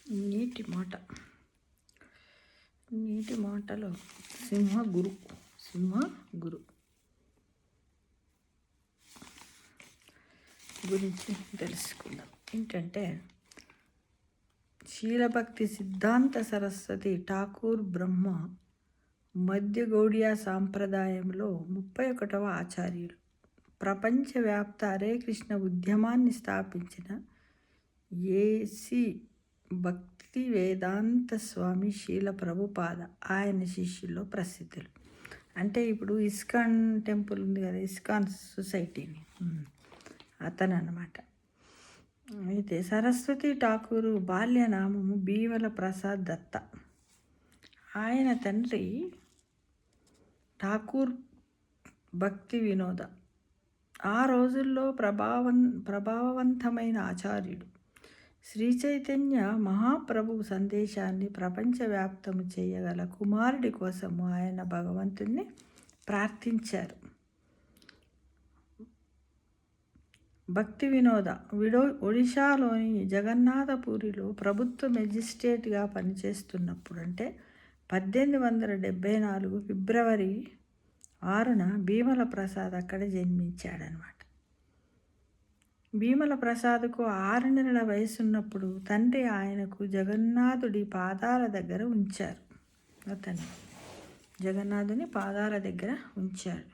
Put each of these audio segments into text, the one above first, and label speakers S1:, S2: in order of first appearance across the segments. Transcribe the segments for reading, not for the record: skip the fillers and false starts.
S1: నీటి మాటలో సింహ గురు గురించి తెలుసుకుందాం. ఏంటంటే శీలభక్తి సిద్ధాంత సరస్వతి ఠాకూర్ బ్రహ్మ మధ్య గౌడియా సాంప్రదాయంలో 31వ ఆచార్యులు. ప్రపంచవ్యాప్త హరే కృష్ణ ఉద్యమాన్ని స్థాపించిన ఏసి భక్తి వేదాంత స్వామి శీల ప్రభుపాద ఆయన శిష్యుల్లో ప్రసిద్ధులు. అంటే ఇప్పుడు ఇస్కాన్ టెంపుల్ ఉంది కదా, ఇస్కాన్ సొసైటీని అతను అన్నమాట. అయితే సరస్వతి ఠాకూరు బాల్యనామము బీవల ప్రసాద్ దత్త. ఆయన తండ్రి ఠాకూర్ భక్తి వినోద. ఆ రోజుల్లో ప్రభావవంతమైన ఆచార్యుడు. శ్రీ చైతన్య మహాప్రభు సందేశాన్ని ప్రపంచవ్యాప్తము చేయగల కుమారుడి కోసము ఆయన భగవంతుణ్ణి ప్రార్థించారు. భక్తి వినోద ఒడిశాలోని జగన్నాథపురిలో ప్రభుత్వ మెజిస్ట్రేట్గా పనిచేస్తున్నప్పుడు, అంటే 1874 ఫిబ్రవరి 6న భీమల ప్రసాద్ అక్కడ జన్మించాడనమాట. భీమల ప్రసాద్కు 6 నెలల వయసున్నప్పుడు తండ్రి ఆయనకు జగన్నాథుడి పాదాల దగ్గర ఉంచారు. అతను జగన్నాథుని పాదాల దగ్గర ఉంచాడు.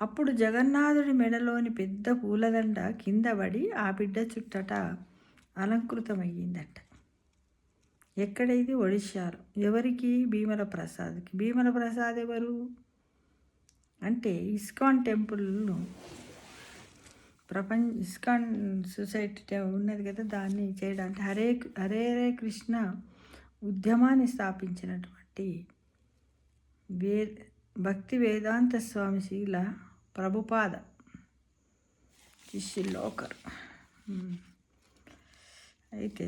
S1: అప్పుడు జగన్నాథుడి మెడలోని పెద్ద పూలదండ కింద పడి ఆ బిడ్డ చుట్టట అలంకృతమయ్యిందట. ఎక్కడ ఇది? ఒడిశాలో. ఎవరికి? భీమల ప్రసాద్కి. భీమల ప్రసాద్ ఎవరు అంటే ఇస్కాన్ టెంపుల్ను ఇస్కాన్ సొసైటీ ఉన్నది కదా, దాన్ని చేయడానికి హరే కృష్ణ ఉద్యమాన్ని స్థాపించినటువంటి భక్తి వేదాంత స్వామి శీల ప్రభుపాద శిష్యుల్లో ఒకరు. అయితే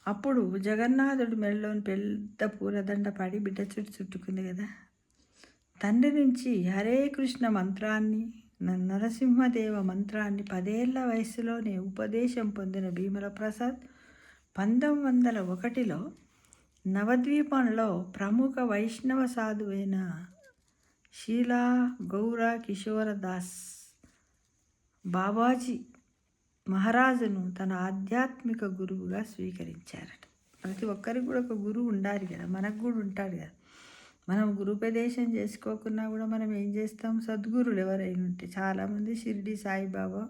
S1: అప్పుడు జగన్నాథుడి మెడలోని పెద్ద పూలదండ పడి బిడ్డ చుట్టుకుంది కదా. తండ్రి నుంచి హరే కృష్ణ మంత్రాన్ని, నరసింహదేవ మంత్రాన్ని 10 ఏళ్ల వయసులోనే ఉపదేశం పొందిన భీమల ప్రసాద్ 1901లో నవద్వీపంలో ప్రముఖ వైష్ణవ సాధువైన శీలా గౌర కిషోర దాస్ బాబాజీ మహారాజును తన ఆధ్యాత్మిక గురువుగా స్వీకరించారట. ప్రతి ఒక్కరికి కూడా ఒక గురువు ఉండాలి కదా, మనకు కూడా ఉంటాడు కదా. మనం గురుపదేశం చేసుకోకున్నా కూడా మనం ఏం చేస్తాం? సద్గురులు ఎవరైనా ఉంటే, చాలామంది షిరిడి సాయిబాబా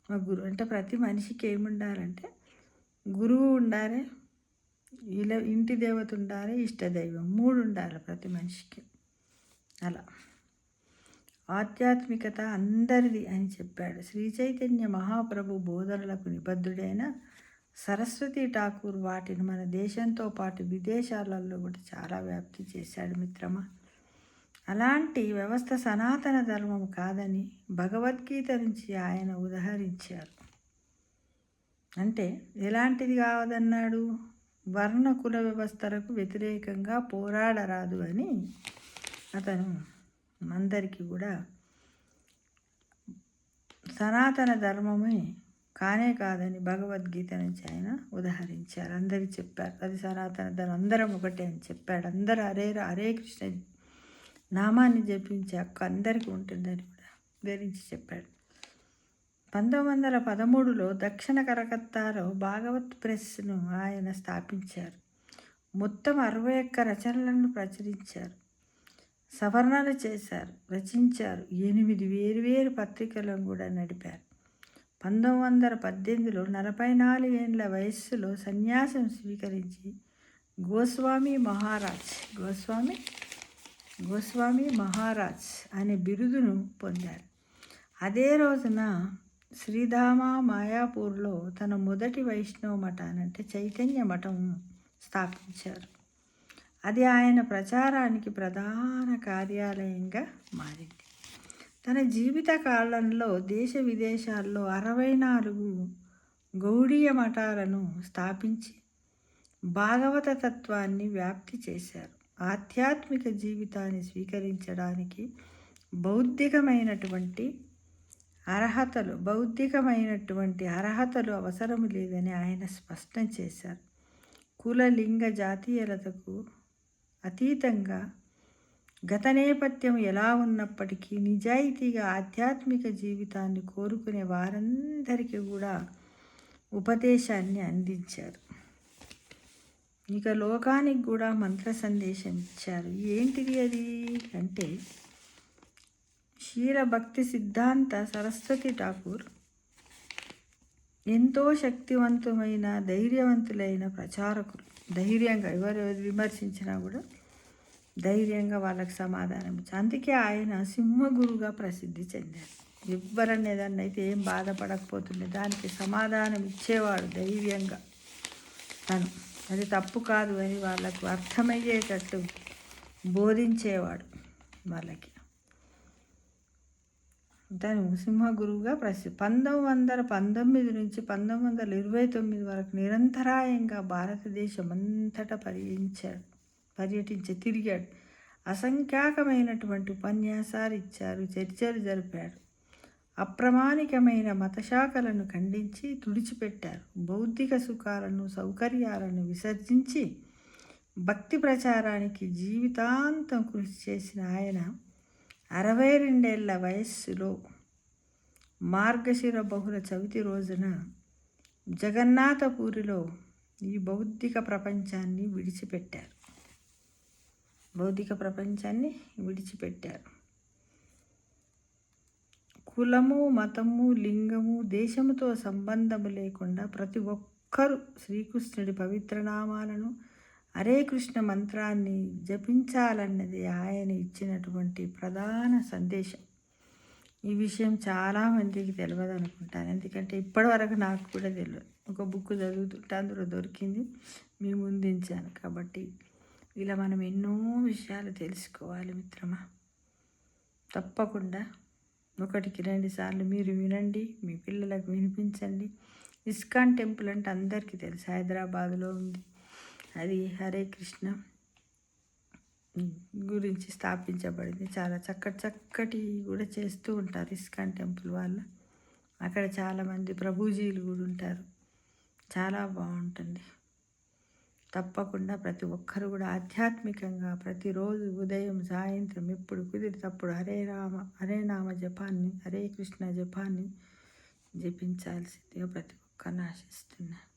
S1: మా గురువు అంటే, ప్రతి మనిషికి ఏముండాలంటే గురువు ఉండాలి, ఇంటి దేవత ఉండాలి, ఇష్టదైవం 3 ఉండాలి ప్రతి మనిషికి. అలా ఆధ్యాత్మికత అందరిది అని చెప్పాడు. శ్రీ చైతన్య మహాప్రభు బోధనలకు నిబద్ధుడైన సరస్వతి ఠాకూర్ వాటిని మన దేశంతో పాటు విదేశాలలో కూడా చాలా వ్యాప్తి చేశాడు మిత్రమా. అలాంటి వ్యవస్థ సనాతన ధర్మం కాదని భగవద్గీత నుంచి ఆయన ఉదహరించారు. అంటే ఎలాంటిది కావదన్నాడు? వర్ణ కుల వ్యవస్థలకు వ్యతిరేకంగా పోరాడరాదు అని అతను అందరికీ కూడా సనాతన ధర్మమే కాదని భగవద్గీత నుంచి ఆయన ఉదహరించారు. అందరికి చెప్పారు అది సనాతన ధర్మం, అందరం ఒకటే అని చెప్పాడు. అందరూ హరే కృష్ణ నామాన్ని జపించే హక్కు అందరికీ ఉంటుందని కూడా వివరించి చెప్పాడు. 1913లో దక్షిణ కలకత్తాలో భాగవత్ ప్రెస్ను ఆయన స్థాపించారు. మొత్తం 61 రచనలను ప్రచురించారు, సవరణలు చేశారు, రచించారు. 8 వేర్వేరు పత్రికలను కూడా నడిపారు. 1918లో 44 ఏళ్ల వయస్సులో సన్యాసం స్వీకరించి గోస్వామి మహారాజ్ అనే బిరుదును పొందారు. అదే రోజున శ్రీధామ మాయాపూర్లో తన మొదటి వైష్ణవ మఠాన్ని అంటే చైతన్య మఠం స్థాపించారు. అది ఆయన ప్రచారానికి ప్రధాన కార్యాలయంగా మారింది. తన జీవిత కాలంలో దేశ విదేశాల్లో 64 గౌడీయ మఠాలను స్థాపించి భాగవత తత్వాన్ని వ్యాప్తి చేశారు. ఆధ్యాత్మిక జీవితాన్ని స్వీకరించడానికి బౌద్ధికమైనటువంటి అర్హతలు, బౌద్ధికమైనటువంటి అర్హతలు అవసరం లేదని ఆయన స్పష్టం చేశారు. కుల, లింగ, జాతీయతలకు అతీతంగా గత నేపథ్యం ఎలా ఉన్నప్పటికీ నిజాయితీగా ఆధ్యాత్మిక జీవితాన్ని కోరుకునే వారందరికీ కూడా ఉపదేశాన్ని అందించారు. ఇక లోకానికి కూడా మంత్ర సందేశం ఇచ్చారు. ఏంటిది అది అంటే క్షీర భక్తి సిద్ధాంత సరస్వతి ఠాకూర్ ఎంతో శక్తివంతమైన ధైర్యవంతులైన ప్రచారకులు. ధైర్యంగా ఎవరు విమర్శించినా కూడా ధైర్యంగా వాళ్ళకి సమాధానం ఇచ్చారు. అందుకే ఆయన సింహగురుగా ప్రసిద్ధి చెందారు. ఎవరన్నా ఏదన్నా అయితే ఏం బాధపడకపోతుండే దానికి సమాధానం ఇచ్చేవాడు ధైర్యంగా. తను అది తప్పు కాదు అని వాళ్ళకు అర్థమయ్యేటట్టు బోధించేవాడు వాళ్ళకి. తను సింహగురువుగా 1919 నుంచి 1929 వరకు నిరంతరాయంగా భారతదేశం అంతటా తిరిగాడు. అసంఖ్యాకమైనటువంటి ఉపన్యాసాలు ఇచ్చారు, చర్చలు జరిపాడు. అప్రమాణికమైన మతశాఖలను ఖండించి తుడిచిపెట్టారు. బౌద్ధిక సుఖాలను, సౌకర్యాలను విసర్జించి భక్తి ప్రచారానికి జీవితాంతం కృషి చేసిన ఆయన 62 ఏళ్ల వయస్సులో మార్గశిర బహుళ చవితి రోజున జగన్నాథపూరిలో ఈ భౌతిక ప్రపంచాన్ని విడిచిపెట్టారు. కులము, మతము, లింగము, దేశముతో సంబంధము లేకుండా ప్రతి ఒక్కరూ శ్రీకృష్ణుడి పవిత్ర నామాలను, హరే కృష్ణ మంత్రాన్ని జపించాలన్నది ఆయన ఇచ్చినటువంటి ప్రధాన సందేశం. ఈ విషయం చాలామందికి తెలియదు అనుకుంటాను. ఎందుకంటే ఇప్పటివరకు నాకు కూడా తెలియదు. ఒక బుక్ చదువుతుంటే అందులో దొరికింది, మీ ముందుంచాను. కాబట్టి ఇలా మనం ఎన్నో విషయాలు తెలుసుకోవాలి మిత్రమా. తప్పకుండా 1కి 2 సార్లు మీరు వినండి, మీ పిల్లలకు వినిపించండి. ఇస్కాన్ టెంపుల్ అంటే అందరికీ తెలుసు, హైదరాబాద్లో ఉంది. అది హరే కృష్ణ గురించి స్థాపించబడింది. చాలా చక్కటి కూడా చేస్తూ ఉంటారు ఇస్కాన్ టెంపుల్ వాళ్ళు. అక్కడ చాలామంది ప్రభుజీలు కూడా ఉంటారు. చాలా బాగుంటుంది. తప్పకుండా ప్రతి ఒక్కరు కూడా ఆధ్యాత్మికంగా ప్రతిరోజు ఉదయం, సాయంత్రం ఎప్పుడు కుదిరితప్పుడు హరే నామ జపాన్ని, హరే కృష్ణ జపాన్ని జపించాల్సిందిగా ప్రతి ఒక్కరిని ఆశిస్తున్నాను.